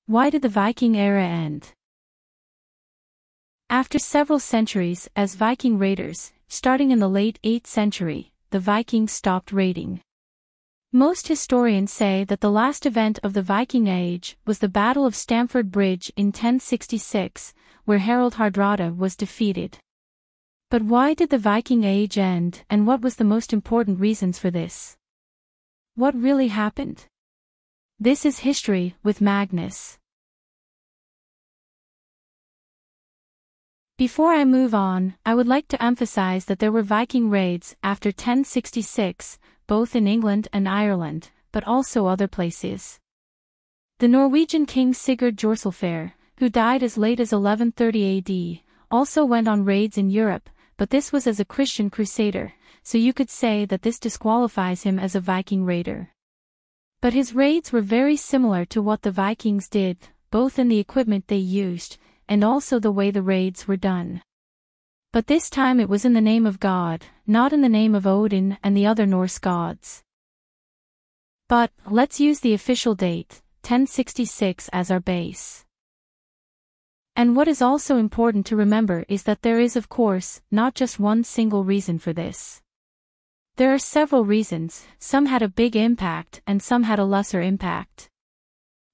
Why did the Viking era end? After several centuries as Viking raiders, starting in the late 8th century, the Vikings stopped raiding. Most historians say that the last event of the Viking Age was the Battle of Stamford Bridge in 1066, where Harald Hardrade was defeated. But why did the Viking Age end, and what was the most important reasons for this? What really happened? This is History with Magnus. Before I move on, I would like to emphasize that there were Viking raids after 1066, both in England and Ireland, but also other places. The Norwegian king Sigurd Jorsalfar, who died as late as 1130 AD, also went on raids in Europe, but this was as a Christian crusader, so you could say that this disqualifies him as a Viking raider. But his raids were very similar to what the Vikings did, both in the equipment they used, and also the way the raids were done. But this time it was in the name of God, not in the name of Odin and the other Norse gods. But, let's use the official date, 1066 as our base. And what is also important to remember is that there is of course, not just one single reason for this. There are several reasons, some had a big impact and some had a lesser impact.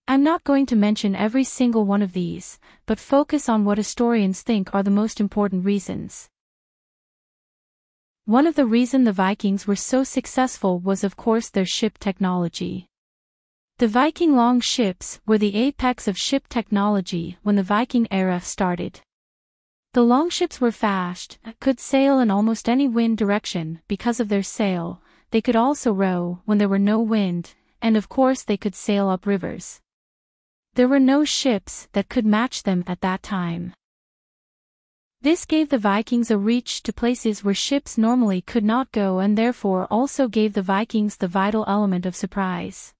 I'm not going to mention every single one of these, but focus on what historians think are the most important reasons. One of the reasons the Vikings were so successful was of course their ship technology. The Viking long ships were the apex of ship technology when the Viking era started. The longships were fast, could sail in almost any wind direction because of their sail, they could also row when there were no wind, and of course they could sail up rivers. There were no ships that could match them at that time. This gave the Vikings a reach to places where ships normally could not go and therefore also gave the Vikings the vital element of surprise.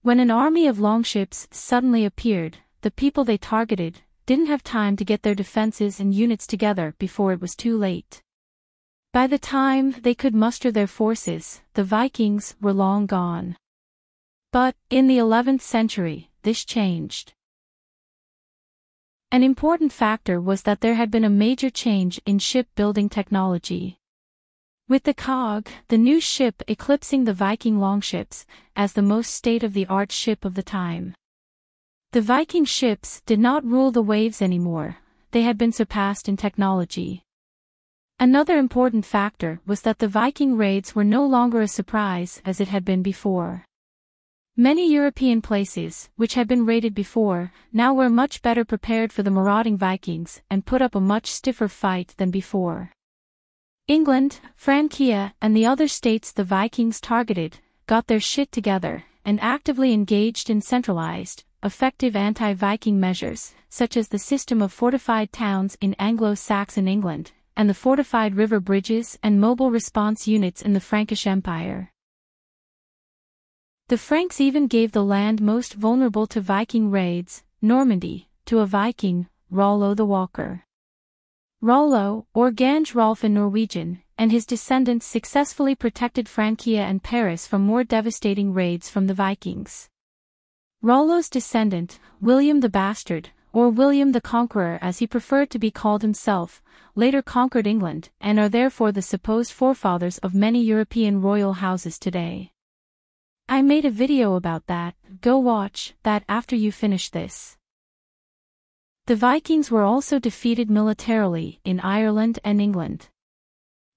When an army of longships suddenly appeared, the people they targeted didn't have time to get their defenses and units together before it was too late. By the time they could muster their forces, the Vikings were long gone. But, in the 11th century, this changed. An important factor was that there had been a major change in shipbuilding technology. With the cog, the new ship eclipsing the Viking longships, as the most state-of-the-art ship of the time. The Viking ships did not rule the waves anymore, they had been surpassed in technology. Another important factor was that the Viking raids were no longer a surprise as it had been before. Many European places, which had been raided before, now were much better prepared for the marauding Vikings and put up a much stiffer fight than before. England, Francia, and the other states the Vikings targeted, got their shit together, and actively engaged in centralized, effective anti-Viking measures, such as the system of fortified towns in Anglo-Saxon England, and the fortified river bridges and mobile response units in the Frankish Empire. The Franks even gave the land most vulnerable to Viking raids, Normandy, to a Viking, Rollo the Walker. Rollo, or Ganj Rolf in Norwegian, and his descendants successfully protected Francia and Paris from more devastating raids from the Vikings. Rollo's descendant, William the Bastard, or William the Conqueror as he preferred to be called himself, later conquered England and are therefore the supposed forefathers of many European royal houses today. I made a video about that, go watch that after you finish this. The Vikings were also defeated militarily in Ireland and England.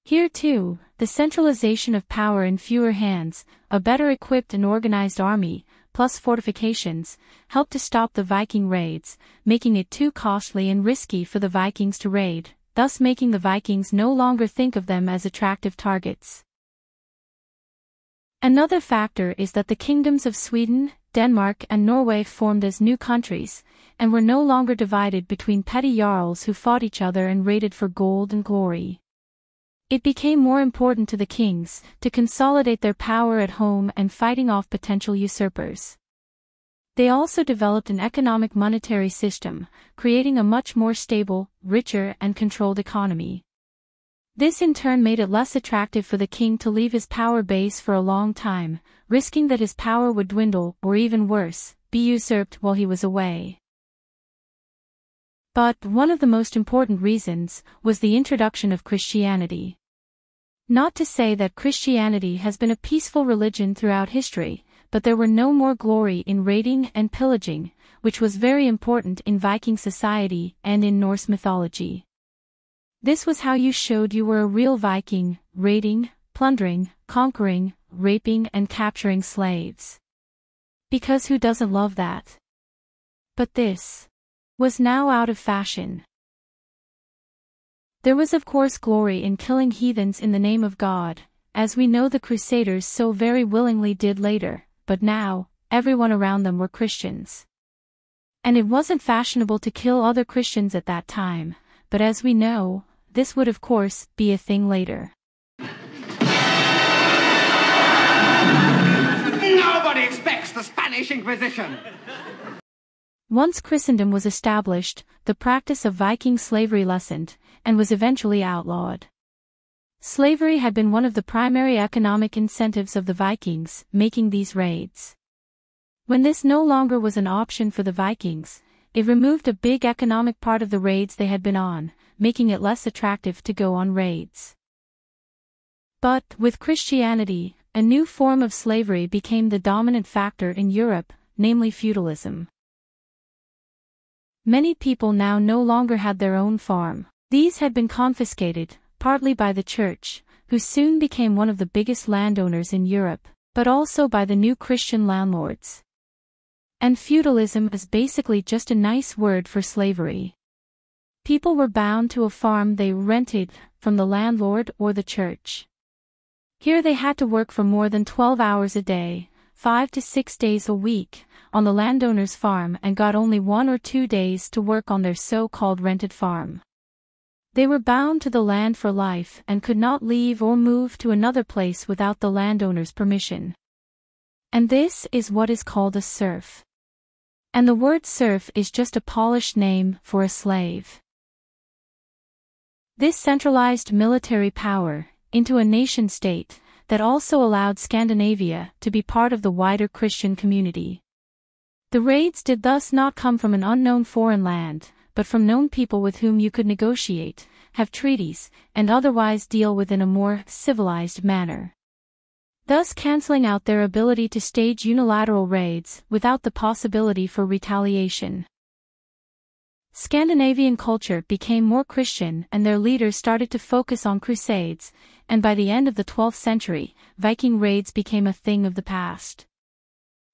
Here too, the centralization of power in fewer hands, a better equipped and organized army, plus fortifications, helped to stop the Viking raids, making it too costly and risky for the Vikings to raid, thus making the Vikings no longer think of them as attractive targets. Another factor is that the kingdoms of Sweden, Denmark and Norway formed as new countries, and were no longer divided between petty jarls who fought each other and raided for gold and glory. It became more important to the kings to consolidate their power at home and fighting off potential usurpers. They also developed an economic monetary system, creating a much more stable, richer and controlled economy. This in turn made it less attractive for the king to leave his power base for a long time, risking that his power would dwindle or even worse, be usurped while he was away. But one of the most important reasons was the introduction of Christianity. Not to say that Christianity has been a peaceful religion throughout history, but there were no more glory in raiding and pillaging, which was very important in Viking society and in Norse mythology. This was how you showed you were a real Viking, raiding, plundering, conquering, raping and capturing slaves. Because who doesn't love that? But this was now out of fashion. There was of course glory in killing heathens in the name of God, as we know the Crusaders so very willingly did later, but now, everyone around them were Christians. And it wasn't fashionable to kill other Christians at that time, but as we know, this would of course be a thing later. Nobody expects the Spanish Inquisition! Once Christendom was established, the practice of Viking slavery lessened, and was eventually outlawed. Slavery had been one of the primary economic incentives of the Vikings, making these raids. When this no longer was an option for the Vikings, it removed a big economic part of the raids they had been on, making it less attractive to go on raids. But, with Christianity, a new form of slavery became the dominant factor in Europe, namely feudalism. Many people now no longer had their own farm. These had been confiscated, partly by the church, who soon became one of the biggest landowners in Europe, but also by the new Christian landlords. And feudalism is basically just a nice word for slavery. People were bound to a farm they rented from the landlord or the church. Here they had to work for more than 12 hours a day, 5 to 6 days a week, on the landowner's farm and got only 1 or 2 days to work on their so-called rented farm. They were bound to the land for life and could not leave or move to another place without the landowner's permission. And this is what is called a serf. And the word serf is just a polished name for a slave. This centralized military power into a nation-state that also allowed Scandinavia to be part of the wider Christian community. The raids did thus not come from an unknown foreign land, but from known people with whom you could negotiate, have treaties, and otherwise deal with in a more civilized manner. Thus cancelling out their ability to stage unilateral raids without the possibility for retaliation. Scandinavian culture became more Christian and their leaders started to focus on crusades, and by the end of the 12th century, Viking raids became a thing of the past.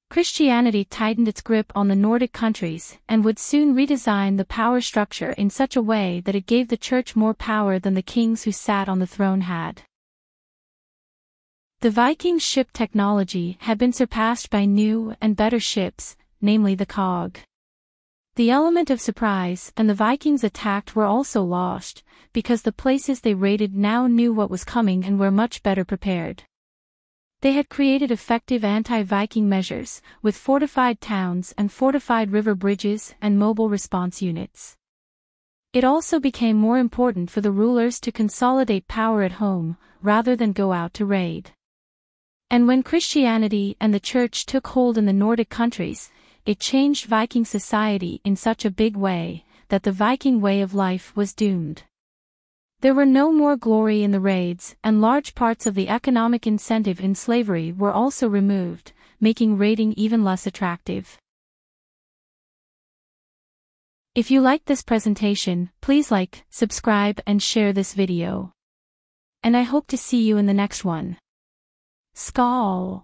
Christianity tightened its grip on the Nordic countries and would soon redesign the power structure in such a way that it gave the church more power than the kings who sat on the throne had. The Viking ship technology had been surpassed by new and better ships, namely the cog. The element of surprise and the Vikings attacked were also lost, because the places they raided now knew what was coming and were much better prepared. They had created effective anti-Viking measures, with fortified towns and fortified river bridges and mobile response units. It also became more important for the rulers to consolidate power at home, rather than go out to raid. And when Christianity and the Church took hold in the Nordic countries, it changed Viking society in such a big way, that the Viking way of life was doomed. There were no more glory in the raids, and large parts of the economic incentive in slavery were also removed, making raiding even less attractive. If you liked this presentation, please like, subscribe and share this video. And I hope to see you in the next one. Skål!